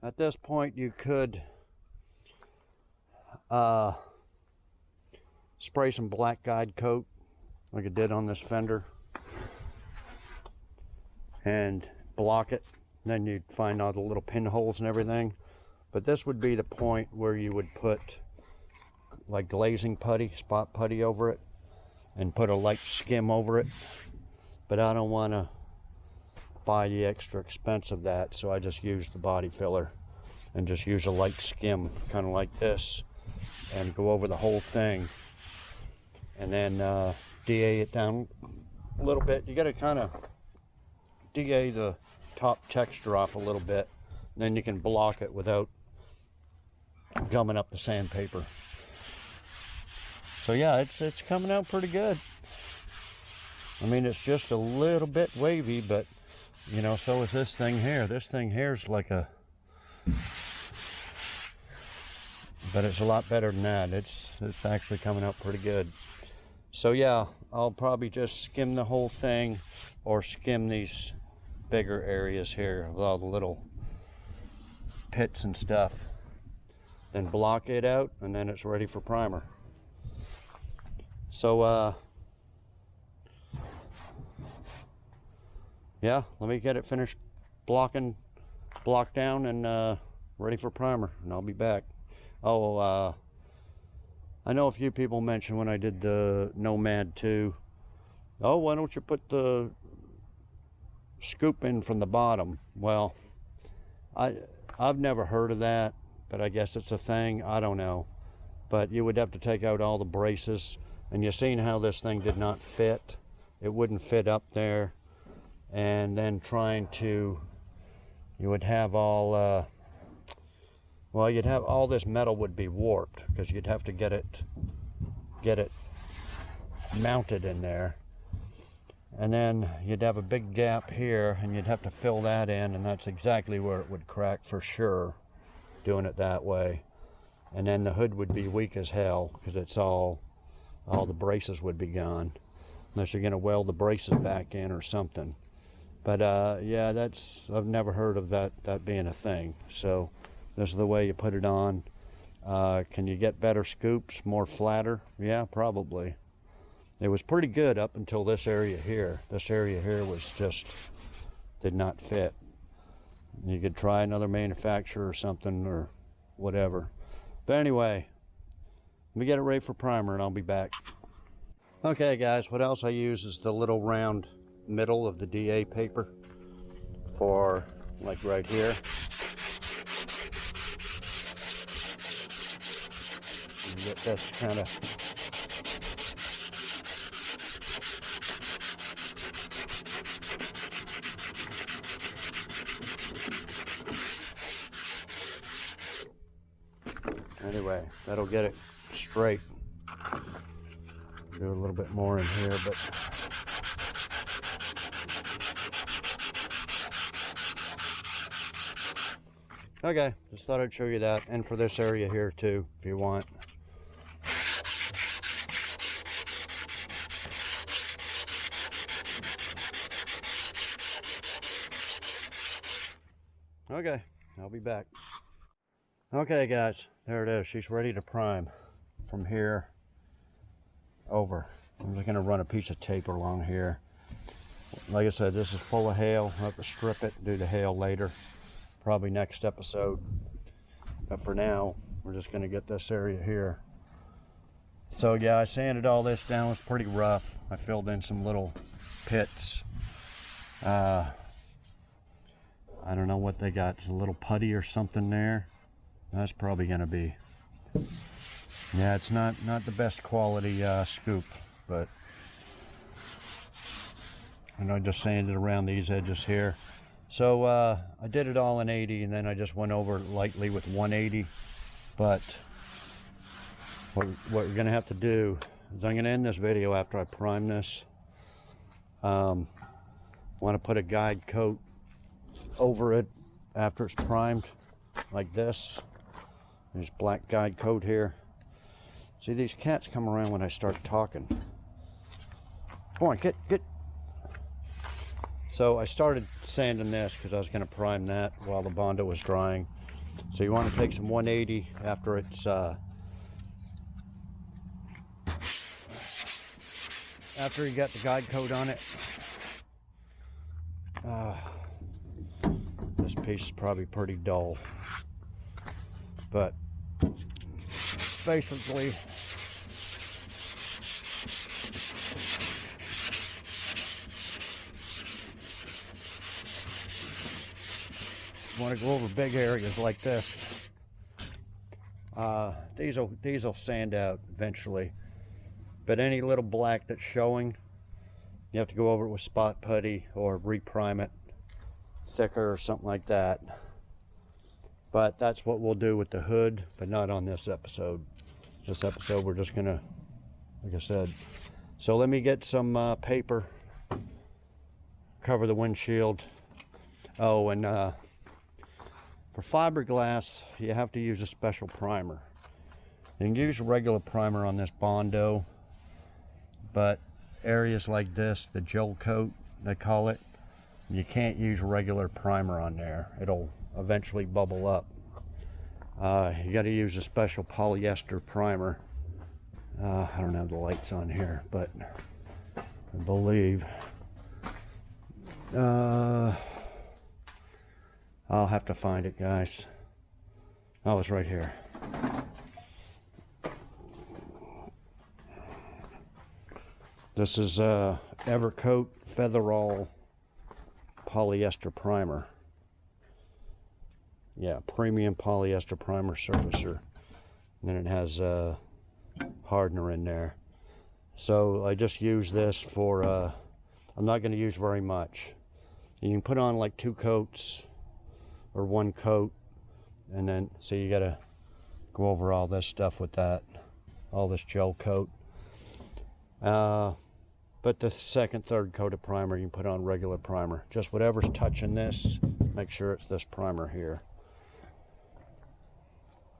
At this point, you could spray some black guide coat like I did on this fender and block it. Then you'd find all the little pinholes and everything. But this would be the point where you would put like glazing putty, spot putty over it, and put a light skim over it. But I don't want to buy the extra expense of that, so I just use the body filler and just use a light skim, kind of like this, and go over the whole thing, and then DA it down a little bit. You got to kind of DA the top texture off a little bit, then you can block it without gumming up the sandpaper. So yeah, it's coming out pretty good. I mean, it's just a little bit wavy, but you know, so is this thing here. This thing here is like a, but it's a lot better than that. It's actually coming out pretty good. So yeah, I'll probably just skim the whole thing, or skim these bigger areas here with all the little pits and stuff, then block it out, and then it's ready for primer. So yeah, let me get it finished blocked down and ready for primer, and I'll be back. Oh, I know a few people mentioned when I did the Nomad 2, oh, why don't you put the scoop in from the bottom? Well, I've never heard of that, but I guess it's a thing. I don't know, but you would have to take out all the braces, and you've seen how this thing did not fit. It wouldn't fit up there, and then you would have all well, you'd have all this metal would be warped, because you'd have to get it mounted in there, and then you'd have a big gap here, and you'd have to fill that in, and that's exactly where it would crack for sure, doing it that way. And then the hood would be weak as hell, because it's all the braces would be gone, unless you're going to weld the braces back in or something. But yeah, I've never heard of that being a thing. So this is the way you put it on. Can you get better scoops, more flatter? Yeah, probably. It was pretty good up until this area here. This area here was just, did not fit. You could try another manufacturer or something, or whatever. But anyway, let me get it ready for primer and I'll be back. Okay guys, what else I use is the little round middle of the DA paper. for like right here. You get this kind of anyway, that'll get it straight. Do a little bit more in here, but okay, just thought I'd show you that, and for this area here too, if you want. Okay, I'll be back. Okay guys, there it is. She's ready to prime from here over. I'm just going to run a piece of tape along here. Like I said, this is full of hail. I'll have to strip it, do the hail later, probably next episode. But for now, we're just going to get this area here. So yeah, I sanded all this down. It was pretty rough. I filled in some little pits. I don't know what they got. It's a little putty or something there. That's probably going to be. Yeah, it's not the best quality scoop, but I just sanded around these edges here. So I did it all in 80, and then I just went over lightly with 180. But what we're going to have to do is I'm going to end this video after I prime this. Want to put a guide coat over it after it's primed, like this. There's black guide coat here. See, these cats come around when I start talking. Come on, get. So I started sanding this because I was going to prime that while the Bondo was drying. So you want to take some 180 after it's after you got the guide coat on it. This piece is probably pretty dull, but basically want to go over big areas like this. These will sand out eventually, but any little black that's showing, you have to go over it with spot putty or reprime it thicker or something like that. But that's what we'll do with the hood, but not on this episode. This episode we're just gonna, like I said. So let me get some paper, cover the windshield. Oh, and for fiberglass, you have to use a special primer. You can use a regular primer on this Bondo, but areas like this, the gel coat, they call it, you can't use regular primer on there. It'll eventually bubble up. You got to use a special polyester primer. I don't have the lights on here, but I believe I'll have to find it, guys. Oh, it's right here. This is Evercoat Featherall polyester primer. Yeah, premium polyester primer surfacer. And then it has hardener in there. So I just use this for, I'm not going to use very much. You can put on like 2 coats or 1 coat, and then, so you got to go over all this stuff with that, all this gel coat. But the second, third coat of primer, you can put on regular primer. Just whatever's touching this, make sure it's this primer here.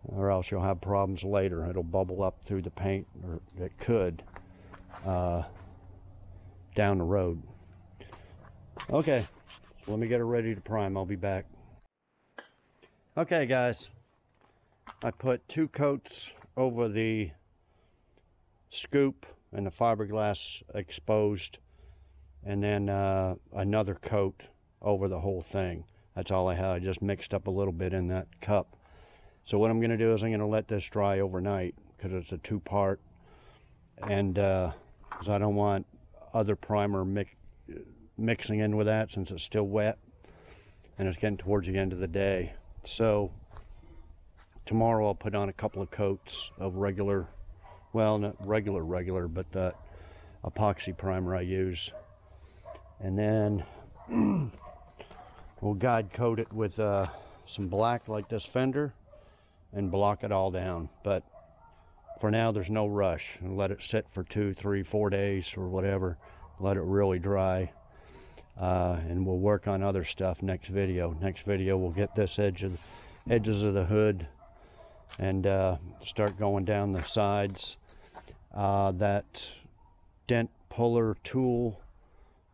Or else you'll have problems later. It'll bubble up through the paint, or it could, down the road. Okay, so let me get it ready to prime. I'll be back. Okay, guys. I put 2 coats over the scoop and the fiberglass exposed, and then another coat over the whole thing. That's all I had. I just mixed up a little bit in that cup. So what I'm going to do is I'm going to let this dry overnight, because it's a 2-part, and because I don't want other primer mixing in with that since it's still wet. and it's getting towards the end of the day. So tomorrow I'll put on a couple of coats of regular, well, not regular, but the epoxy primer I use. And then we'll guide coat it with some black like this fender and block it all down. But for now, there's no rush. Let it sit for 2, 3, 4 days or whatever. Let it really dry. And we'll work on other stuff next video. Next video, we'll get this edges of the hood and start going down the sides. That dent puller tool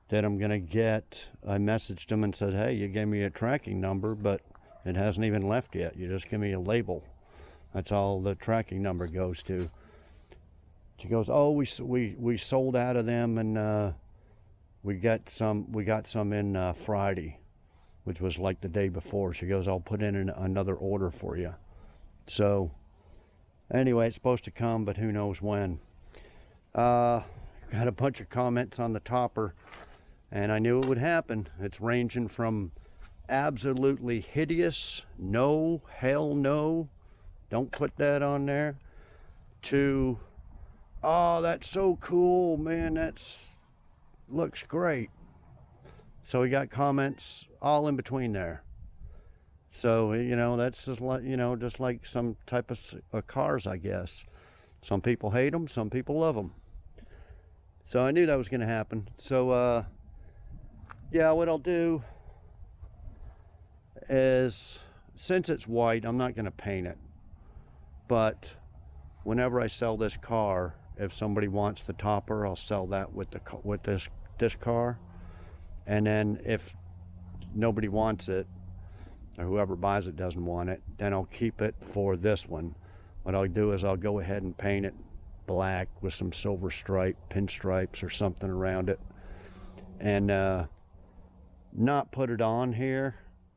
that I'm gonna get, I messaged them and said, hey, you gave me a tracking number, but it hasn't even left yet. You just give me a label. That's all the tracking number goes to. She goes, oh, we sold out of them, and we got some in Friday, which was like the day before. She goes, I'll put in another order for you. So anyway, it's supposed to come, but who knows when. Got a bunch of comments on the topper, and I knew it would happen. It's ranging from absolutely hideous, no, hell no, don't put that on there, to, oh, that's so cool, man, that's looks great. So we got comments all in between there. So, you know, that's just like, you know, just like some type of cars, I guess. Some people hate them, some people love them. So I knew that was going to happen. So yeah, what I'll do is, since it's white, I'm not going to paint it. But whenever I sell this car, if somebody wants the topper, I'll sell that with this car. And then if nobody wants it, or whoever buys it doesn't want it, then I'll keep it for this one. What I'll do is I'll go ahead and paint it black with some silver stripe, pinstripes or something around it, and not put it on here,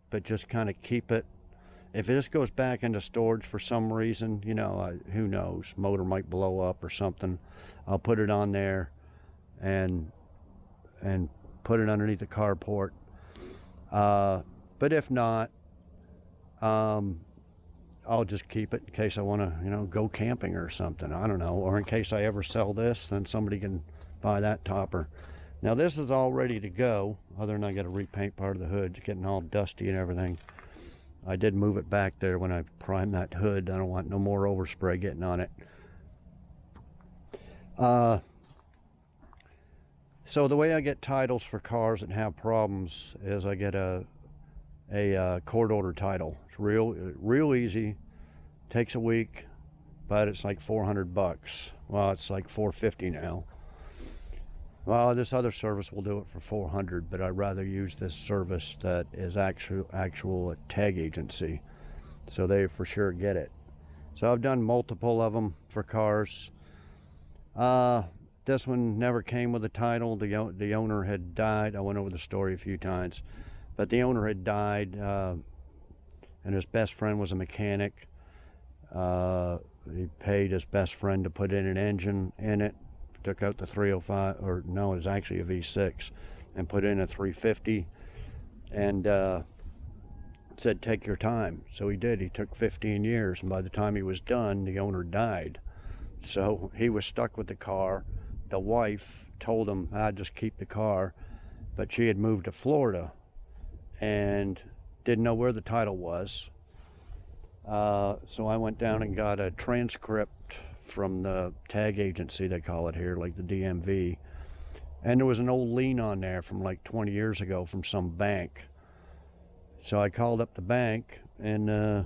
but just kind of keep it. If this goes back into storage for some reason, you know, who knows, motor might blow up or something, I'll put it on there and put it underneath the carport. But if not, I'll just keep it in case I want to, you know, go camping or something. I don't know. Or in case I ever sell this, then somebody can buy that topper. Now this is all ready to go, other than I got to repaint part of the hood. It's getting all dusty and everything. I did move it back there when I primed that hood. I don't want no more overspray getting on it. So the way I get titles for cars that have problems is I get a court order title. It's real easy. Takes a week, but it's like $400. Well, it's like $450 now. Well, this other service will do it for $400, but I'd rather use this service that is actual tag agency, so they for sure get it. So I've done multiple of them for cars. This one never came with a title. The owner had died. I went over the story a few times, but the owner had died, and his best friend was a mechanic. He paid his best friend to put in an engine in it, took out the 305, or no, it was actually a V6, and put in a 350, and said, take your time. So he did. He took 15 years, and by the time he was done, the owner died. So he was stuck with the car. The wife told him, I'd just keep the car, but she had moved to Florida and didn't know where the title was. So I went down and got a transcript from the tag agency, they call it here, like the DMV, and there was an old lien on there from like 20 years ago from some bank. So I called up the bank, and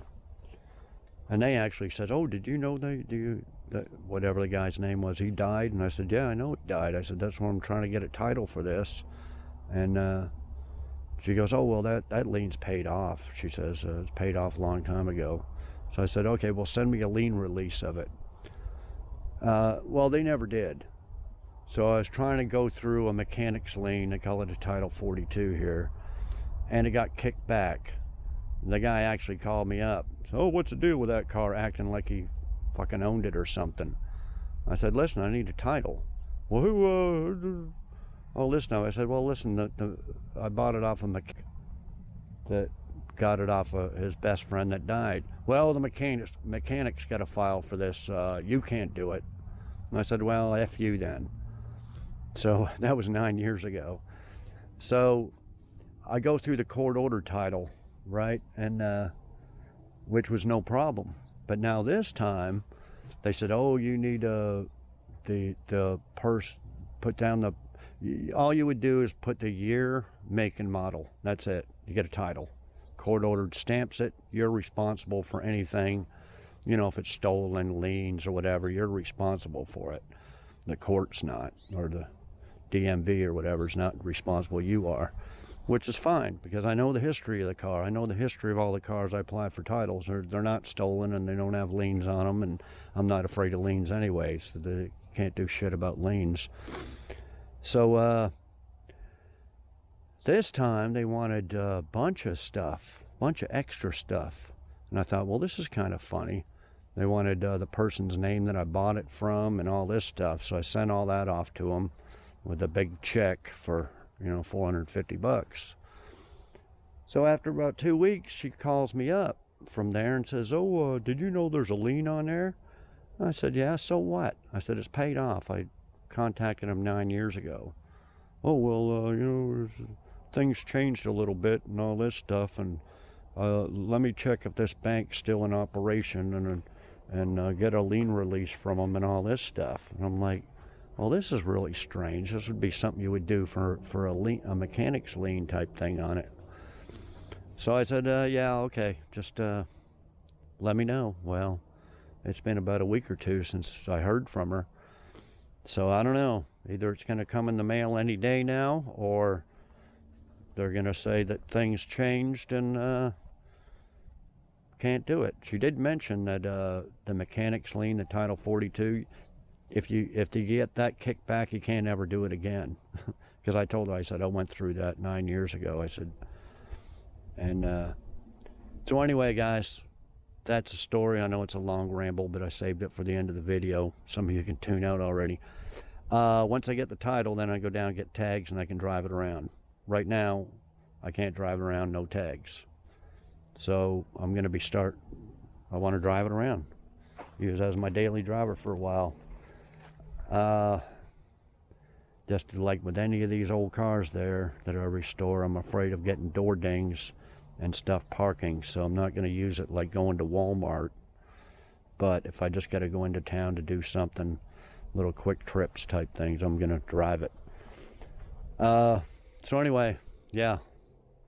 they actually said, oh, did you know that whatever the guy's name was, he died? And I said, yeah, I know he died. I said, that's why I'm trying to get a title for this. And she goes, oh, well, that lien's paid off. She says, it's paid off a long time ago. So I said, okay, well, send me a lien release of it. Well, they never did. So I was trying to go through a mechanic's lien, they call it a Title 42 here, and it got kicked back. And the guy actually called me up. So, oh, what's the deal with that car, acting like he fucking owned it or something? I said, listen, I need a title. Well, who, oh, listen, I said, well, listen, I bought it off of that got it off of his best friend that died. Well, the mechanics got a file for this. You can't do it. And I said, well, F you then. So that was 9 years ago. So I go through the court order title, right? And which was no problem. But now this time, they said, oh, you need the purse, put down the, all you would do is put the year, make, and model. That's it. You get a title. Court ordered stamps it. You're responsible for anything. You know, if it's stolen, liens, or whatever, you're responsible for it. The court's not, or the DMV or whatever is not responsible. You are, which is fine, because I know the history of the car. I know the history of all the cars I apply for titles. They're not stolen, and they don't have liens on them, and I'm not afraid of liens anyway, so they can't do shit about liens. So this time they wanted a bunch of stuff, bunch of extra stuff, and I thought, well, this is kind of funny. They wanted the person's name that I bought it from and all this stuff, so I sent all that off to them with a big check for, you know, 450 bucks. So after about 2 weeks, she calls me up from there and says, oh, did you know there's a lien on there? I said, yeah, so what? I said, it's paid off. I contacted him 9 years ago. Oh, well, you know, things changed a little bit and all this stuff, and let me check if this bank's still in operation and get a lien release from them and all this stuff. And I'm like, well, this is really strange. This would be something you would do for a mechanic's lien type thing on it. So I said, yeah, okay, just let me know. Well, it's been about a week or two since I heard from her. So I don't know. Either it's going to come in the mail any day now, or they're going to say that things changed and can't do it. She did mention that the mechanic's lien, the Title 42, if you get that kicked back, you can't ever do it again. Because I told her, I said, I went through that 9 years ago. I said, and so anyway, guys, that's a story. I know it's a long ramble, but I saved it for the end of the video. Some of you can tune out already. Once I get the title, then I go down and get tags and I can drive it around. Right now, I can't drive it around, no tags. So I'm going to I want to drive it around. Use it as my daily driver for a while. Just like with any of these old cars there that I restore, I'm afraid of getting door dings and stuff parking, so I'm not going to use it like going to Walmart. But if I just got to go into town to do something, little quick trips type things, I'm going to drive it. So anyway, yeah, I'm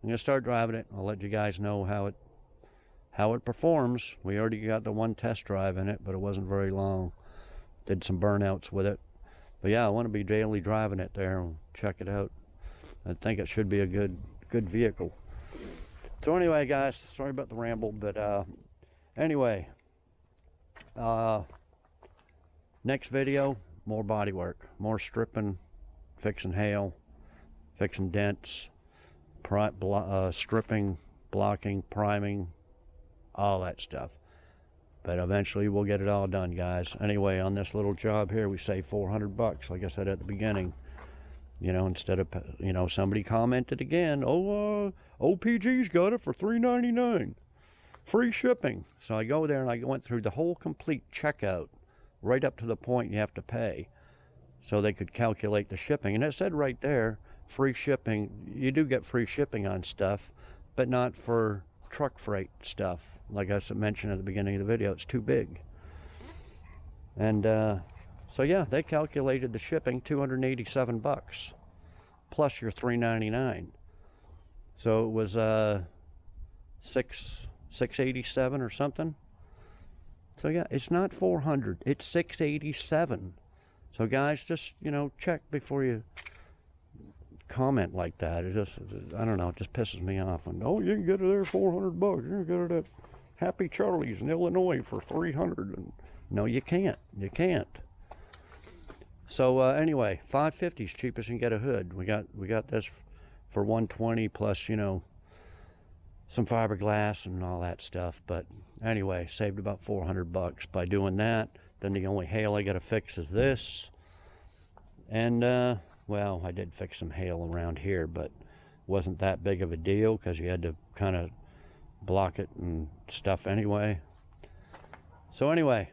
going to start driving it. I'll let you guys know how it performs. We already got the one test drive in it, but it wasn't very long. Did some burnouts with it. But yeah, I want to be daily driving it there and check it out. I think it should be a good vehicle. So anyway, guys, sorry about the ramble, but anyway, next video, more body work, more stripping, fixing hail, fixing dents, stripping, blocking, priming, all that stuff. But eventually we'll get it all done, guys. Anyway, on this little job here, we save 400 bucks, like I said at the beginning. You know, instead of, you know, somebody commented again, oh, OPG's got it for $3.99. Free shipping. So I go there and I went through the whole complete checkout, right up to the point you have to pay, so they could calculate the shipping. And it said right there, free shipping. You do get free shipping on stuff, but not for truck freight stuff. Like I mentioned at the beginning of the video, it's too big. And so yeah, they calculated the shipping, 287 bucks plus your $3.99. So it was $687 or something. So yeah, it's not 400, it's 687. So guys, just, you know, check before you comment like that. It just, I don't know, it just pisses me off. And oh, you can get it there 400 bucks. You can get it at Happy Charlie's in Illinois for 300. And no, you can't. You can't. So anyway, 550 is cheapest you can get a hood. We got this for 120 plus, you know, some fiberglass and all that stuff. But anyway, saved about 400 bucks by doing that. Then the only hail I got to fix is this. And well, I did fix some hail around here, but wasn't that big of a deal because you had to kind of block it and stuff anyway. So anyway,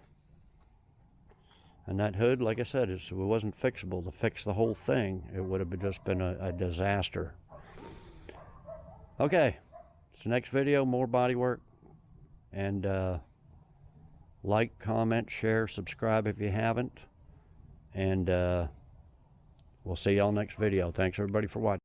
and that hood, like I said, it wasn't fixable. To fix the whole thing, it would have just been a disaster. Okay, so next video, more body work. And like, comment, share, subscribe if you haven't. And we'll see y'all next video. Thanks everybody for watching.